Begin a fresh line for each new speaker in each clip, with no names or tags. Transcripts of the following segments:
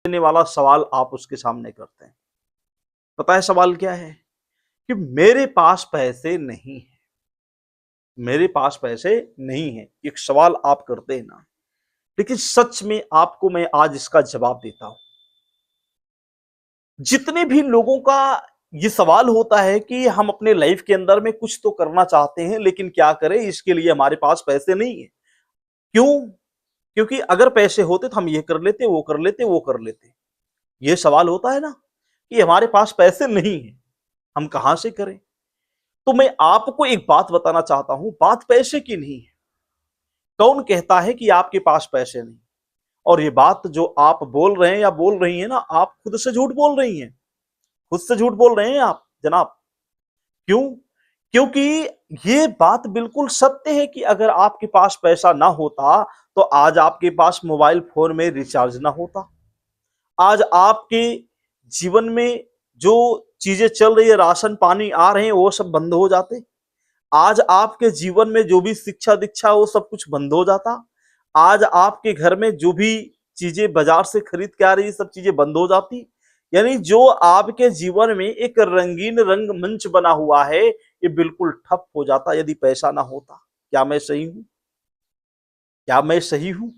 देने वाला सवाल आप उसके सामने करते हैं। पता है सवाल क्या है? कि मेरे पास पैसे नहीं है, मेरे पास पैसे नहीं है। एक सवाल आप करते हैं ना, लेकिन सच में आपको मैं आज इसका जवाब देता हूं। जितने भी लोगों का ये सवाल होता है कि हम अपने लाइफ के अंदर में कुछ तो करना चाहते हैं, लेकिन क्या करें, इसके लिए हमारे पास पैसे नहीं है। क्यों? क्योंकि अगर पैसे होते तो हम ये कर लेते, वो कर लेते, वो कर लेते। ये सवाल होता है ना कि हमारे पास पैसे नहीं है, हम कहां से करें। तो मैं आपको एक बात बताना चाहता हूं, बात पैसे की नहीं है। कौन कहता है कि आपके पास पैसे नहीं? और ये बात जो आप बोल रहे हैं या बोल रही हैं ना, आप खुद से झूठ बोल रही हैं, खुद से झूठ बोल रहे हैं आप जनाब। क्यों? क्योंकि ये बात बिल्कुल सत्य है कि अगर आपके पास पैसा ना होता तो आज आपके पास मोबाइल फोन में रिचार्ज ना होता, आज आपके जीवन में जो चीजें चल रही है, राशन पानी आ रहे हैं, वो सब बंद हो जाते। आज आपके जीवन में जो भी शिक्षा दीक्षा वो सब कुछ बंद हो जाता। आज आपके घर में जो भी चीजें बाजार से खरीद के आ रही सब चीजें बंद हो जाती। यानी जो आपके जीवन में एक रंगीन रंगमंच बना हुआ है, ये बिल्कुल ठप हो जाता यदि पैसा ना होता। क्या मैं सही हूं? क्या मैं सही हूं?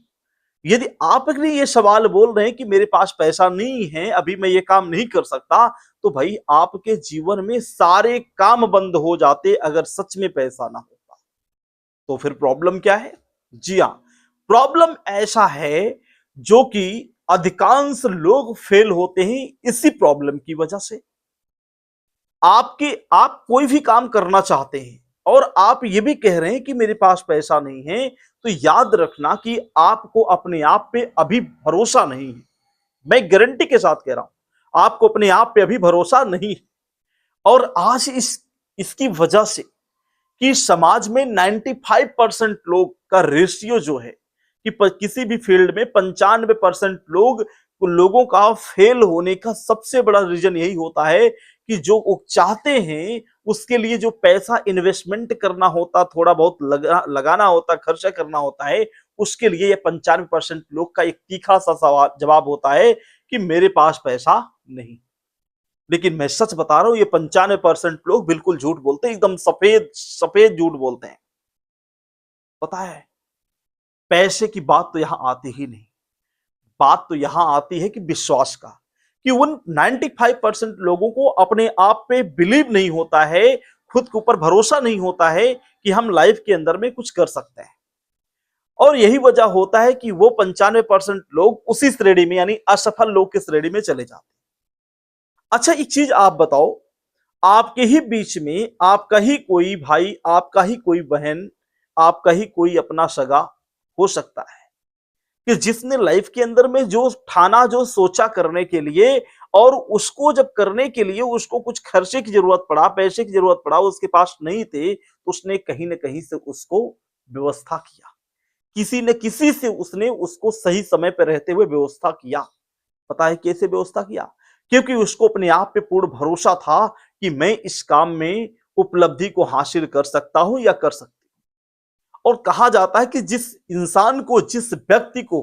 यदि आप अगर ये सवाल बोल रहे हैं कि मेरे पास पैसा नहीं है, अभी मैं ये काम नहीं कर सकता, तो भाई आपके जीवन में सारे काम बंद हो जाते अगर सच में पैसा ना होता। तो फिर प्रॉब्लम क्या है? जी हां, प्रॉब्लम ऐसा है जो कि अधिकांश लोग फेल होते हैं इसी प्रॉब्लम की वजह से। आप कोई भी काम करना चाहते हैं और आप ये भी कह रहे हैं कि मेरे पास पैसा नहीं है, तो याद रखना कि आपको अपने आप पे अभी भरोसा नहीं है। मैं गारंटी के साथ कह रहा हूं, आपको अपने आप पे अभी भरोसा नहीं है। और आज इसकी वजह से कि समाज में 95% लोग का रेशियो जो है कि किसी भी फील्ड में 95% लोगों का फेल होने का सबसे बड़ा रीजन यही होता है कि जो वो चाहते हैं उसके लिए जो पैसा इन्वेस्टमेंट करना होता, थोड़ा बहुत लगाना होता, खर्चा करना होता है, उसके लिए ये 95% लोग का एक तीखा सा सवाल जवाब होता है कि मेरे पास पैसा नहीं। लेकिन मैं सच बता रहा हूं, ये 95% लोग बिल्कुल झूठ बोलते हैं, एकदम सफेद सफेद झूठ बोलते हैं। पता है, पैसे की बात तो यहां आती ही नहीं। बात तो यहां आती है कि विश्वास का, कि उन 95% लोगों को अपने आप पे बिलीव नहीं होता है, खुद के ऊपर भरोसा नहीं होता है कि हम लाइफ के अंदर में कुछ कर सकते हैं। और यही वजह होता है कि वो 95% लोग उसी श्रेणी में, यानी असफल लोग की श्रेणी में चले जाते हैं। अच्छा, एक चीज आप बताओ, आपके ही बीच में आपका ही कोई भाई, आपका ही कोई बहन, आपका ही कोई अपना सगा हो सकता है कि जिसने लाइफ के अंदर में जो ठाना, जो सोचा करने के लिए, और उसको जब करने के लिए उसको कुछ खर्चे की जरूरत पड़ा, पैसे की जरूरत पड़ा, उसके पास नहीं थे, तो उसने कहीं ना कहीं से उसको व्यवस्था किया, किसी न किसी से उसने उसको सही समय पर रहते हुए व्यवस्था किया। पता है कैसे व्यवस्था किया? क्योंकि उसको अपने आप पे पूर्ण भरोसा था कि मैं इस काम में उपलब्धि को हासिल कर सकता हूं या कर सकती हूं। और कहा जाता है कि जिस इंसान को, जिस व्यक्ति को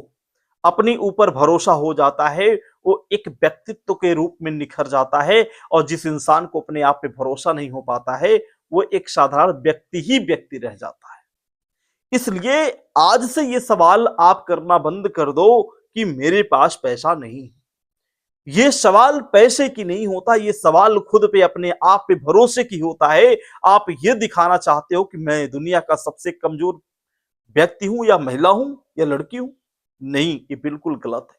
अपने ऊपर भरोसा हो जाता है, वो एक व्यक्तित्व के रूप में निखर जाता है। और जिस इंसान को अपने आप पे भरोसा नहीं हो पाता है, वो एक साधारण व्यक्ति ही व्यक्ति रह जाता है। इसलिए आज से ये सवाल आप करना बंद कर दो कि मेरे पास पैसा नहीं है। ये सवाल पैसे की नहीं होता, ये सवाल खुद पे, अपने आप पे भरोसे की होता है। आप ये दिखाना चाहते हो कि मैं दुनिया का सबसे कमजोर व्यक्ति हूं, या महिला हूं, या लड़की हूं। नहीं, ये बिल्कुल गलत है।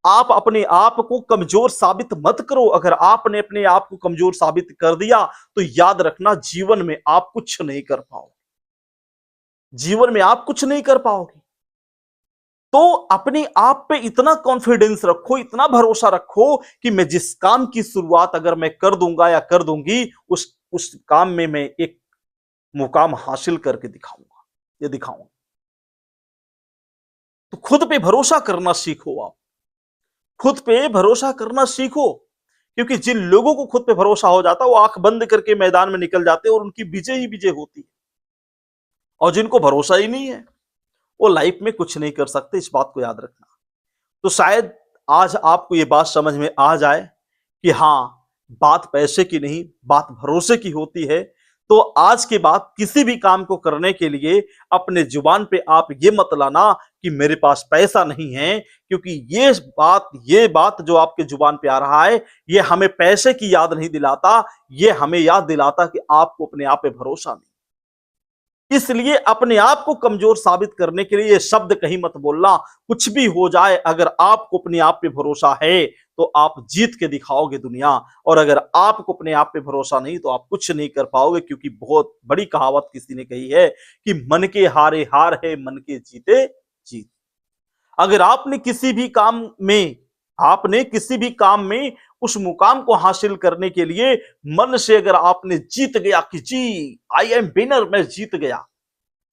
आप अपने आप को कमजोर साबित मत करो। अगर आपने अपने आप को कमजोर साबित कर दिया तो याद रखना, जीवन में आप कुछ नहीं कर पाओगे, जीवन में आप कुछ नहीं कर पाओगे। तो अपने आप पे इतना कॉन्फिडेंस रखो, इतना भरोसा रखो कि मैं जिस काम की शुरुआत अगर मैं कर दूंगा या कर दूंगी, उस काम में मैं एक मुकाम हासिल करके दिखाऊंगा, ये दिखाऊंगा। तो खुद पे भरोसा करना सीखो, आप खुद पे भरोसा करना सीखो। क्योंकि जिन लोगों को खुद पे भरोसा हो जाता है, वो आंख बंद करके मैदान में निकल जाते हैं और उनकी विजय ही विजय होती है। और जिनको भरोसा ही नहीं है, वो लाइफ में कुछ नहीं कर सकते, इस बात को याद रखना। तो शायद आज आपको ये बात समझ में आ जाए कि हाँ, बात पैसे की नहीं, बात भरोसे की होती है, तो आज के बाद किसी भी काम को करने के लिए अपने जुबान पे आप ये मत लाना कि मेरे पास पैसा नहीं है, क्योंकि ये बात जो आपके जुबान पे आ रहा है, ये हमें पैसे की याद नहीं दिलाता, ये हमें याद दिलाता कि आपको अपने आप पे भरोसा नहीं। इसलिए अपने आप को कमजोर साबित करने के लिए ये शब्द कहीं मत बोलना। कुछ भी हो जाए, अगर आपको अपने आप पे भरोसा है तो आप जीत के दिखाओगे दुनिया, और अगर आपको अपने आप पे भरोसा नहीं तो आप कुछ नहीं कर पाओगे, क्योंकि बहुत बड़ी कहावत किसी ने कही है कि मन के हारे हार है, मन के जीते जीत। अगर आपने किसी भी काम में उस मुकाम को हासिल करने के लिए मन से अगर आपने जीत गया कि जी आई एम विनर, मैं जीत गया,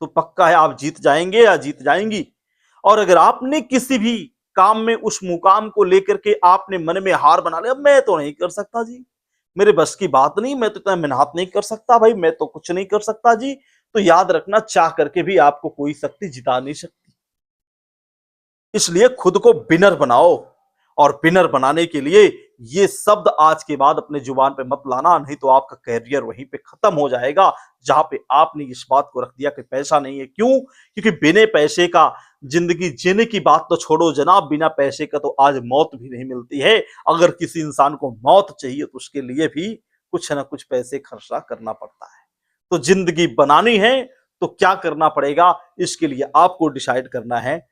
तो पक्का है आप जीत जाएंगे या जीत जाएंगी। और अगर आपने किसी भी काम में उस मुकाम को लेकर के आपने मन में हार बना लिया, मैं तो नहीं कर सकता जी, मेरे बस की बात नहीं, मैं तो इतना मेहनत नहीं कर सकता भाई, मैं तो कुछ नहीं कर सकता जी, तो याद रखना, चाह करके भी आपको कोई शक्ति जिता नहीं सकती। इसलिए खुद को विनर बनाओ, और विनर बनाने के लिए ये शब्द आज के बाद अपने जुबान पे मत लाना, नहीं तो आपका कैरियर वहीं पे खत्म हो जाएगा जहां पे आपने इस बात को रख दिया कि पैसा नहीं है। क्यों? क्योंकि बिना पैसे का जिंदगी जीने की बात तो छोड़ो जनाब, बिना पैसे का तो आज मौत भी नहीं मिलती है। अगर किसी इंसान को मौत चाहिए तो उसके लिए भी कुछ ना कुछ पैसे खर्चा करना पड़ता है। तो जिंदगी बनानी है तो क्या करना पड़ेगा, इसके लिए आपको डिसाइड करना है।